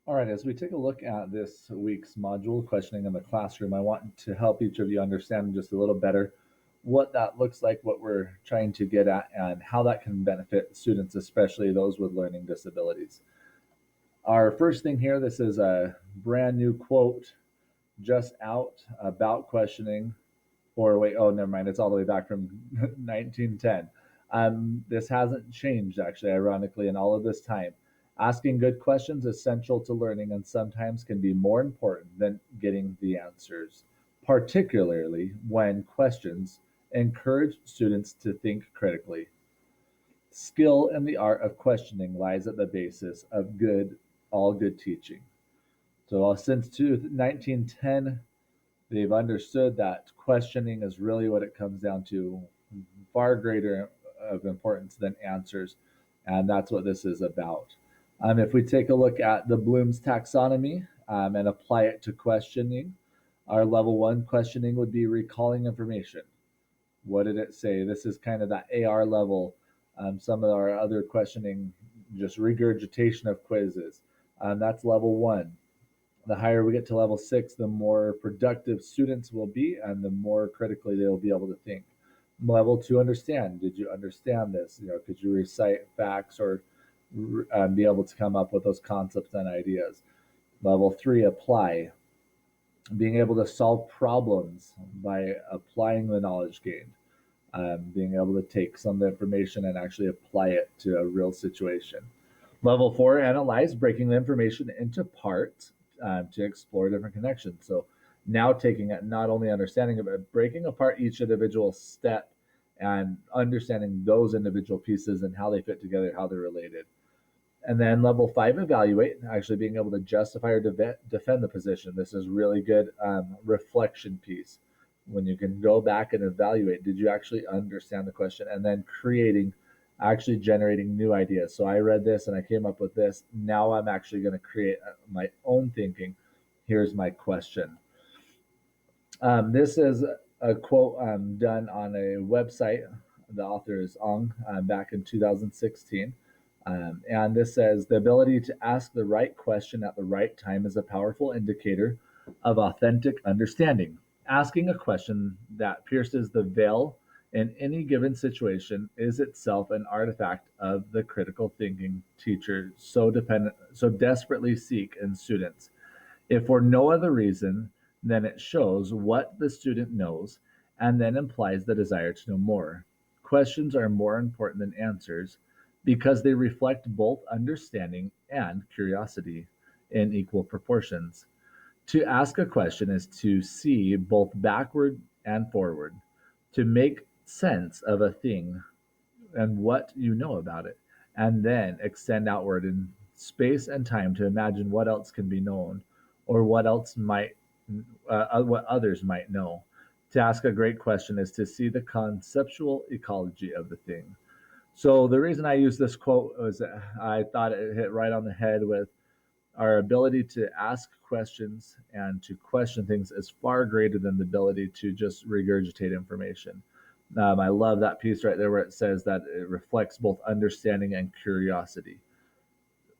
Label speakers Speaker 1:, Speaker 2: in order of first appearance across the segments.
Speaker 1: All right, as we take a look at this week's module, questioning in the classroom, I want to help each of you understand just a little better what that looks like, what we're trying to get at, and how that can benefit students, especially those with learning disabilities. Our first thing here, this is a brand new quote just out about questioning, or wait, oh, never mind, it's all the way back from 1910. This hasn't changed, actually, ironically, in all of this time. Asking good questions is essential to learning and sometimes can be more important than getting the answers, particularly when questions encourage students to think critically. Skill in the art of questioning lies at the basis of all good teaching. So since 1910, they've understood that questioning is really what it comes down to, far greater of importance than answers, and that's what this is about. If we take a look at the Bloom's taxonomy and apply it to questioning, our level one questioning would be recalling information. What did it say? This is kind of that AR level. Some of our other questioning, just regurgitation of quizzes. That's level one. The higher we get to level six, the more productive students will be and the more critically they'll be able to think. Level two, understand. Did you understand this? Could you recite facts or be able to come up with those concepts and ideas? Level three, apply. Being able to solve problems by applying the knowledge gained. Being able to take some of the information and actually apply it to a real situation. Level four, analyze, breaking the information into parts to explore different connections. So now taking it, not only understanding it, but breaking apart each individual step and understanding those individual pieces and how they fit together, how they're related. And then level five, evaluate, actually being able to justify or defend the position. This is really good reflection piece when you can go back and evaluate, did you actually understand the question? And then actually generating new ideas. So I read this and I came up with this. Now I'm actually going to create my own thinking. Here's my question. This is a quote done on a website. The author is Ong, back in 2016. And this says the ability to ask the right question at the right time is a powerful indicator of authentic understanding. Asking a question that pierces the veil in any given situation is itself an artifact of the critical thinking teachers so desperately seek in students. If for no other reason than it shows what the student knows and then implies the desire to know more. Questions are more important than answers because they reflect both understanding and curiosity in equal proportions. To ask a question is to see both backward and forward, to make sense of a thing and what you know about it, and then extend outward in space and time to imagine what else can be known or what others might know. To ask a great question is to see the conceptual ecology of the thing. So the reason I use this quote was that I thought it hit right on the head with our ability to ask questions and to question things is far greater than the ability to just regurgitate information. I love that piece right there where it says that it reflects both understanding and curiosity.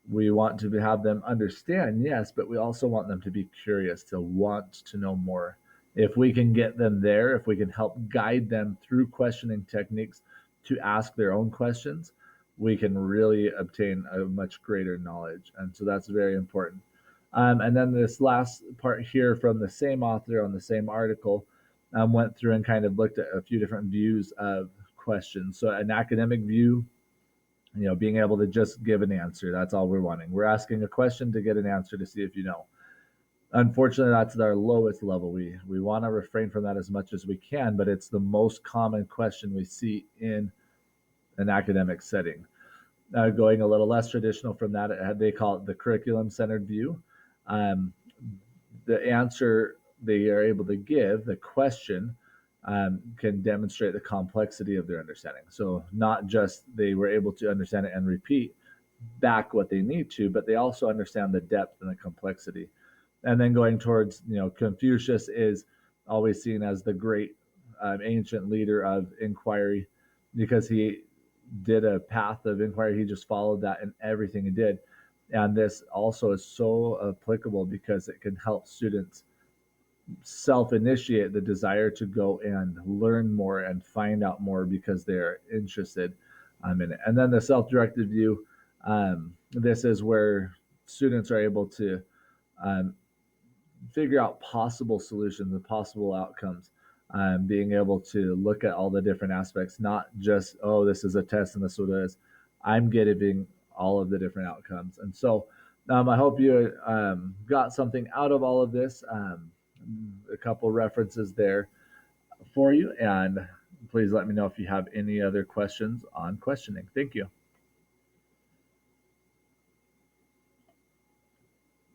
Speaker 1: We want to have them understand, yes, but we also want them to be curious, to want to know more. If we can get them there, if we can help guide them through questioning techniques to ask their own questions, we can really obtain a much greater knowledge. And so that's very important. And then this last part here from the same author on the same article went through and kind of looked at a few different views of questions. So an academic view, being able to just give an answer. That's all we're wanting. We're asking a question to get an answer to see if you know. Unfortunately, that's our lowest level. We want to refrain from that as much as we can, but it's the most common question we see in an academic setting. Going a little less traditional from that, they call it the curriculum centered view. Um, the answer they are able to give, the question, can demonstrate the complexity of their understanding. So, not just they were able to understand it and repeat back what they need to, but they also understand the depth and the complexity. And then going towards, Confucius is always seen as the great ancient leader of inquiry because he did a path of inquiry. He just followed that in everything he did. And this also is so applicable because it can help students self initiate the desire to go and learn more and find out more because they're interested in it. And then the self directed view, this is where students are able to um, figure out possible solutions and possible outcomes. Being able to look at all the different aspects, not just, oh, this is a test and this is what it is. I'm getting all of the different outcomes. And so I hope you got something out of all of this. A couple references there for you. And please let me know if you have any other questions on questioning. Thank you.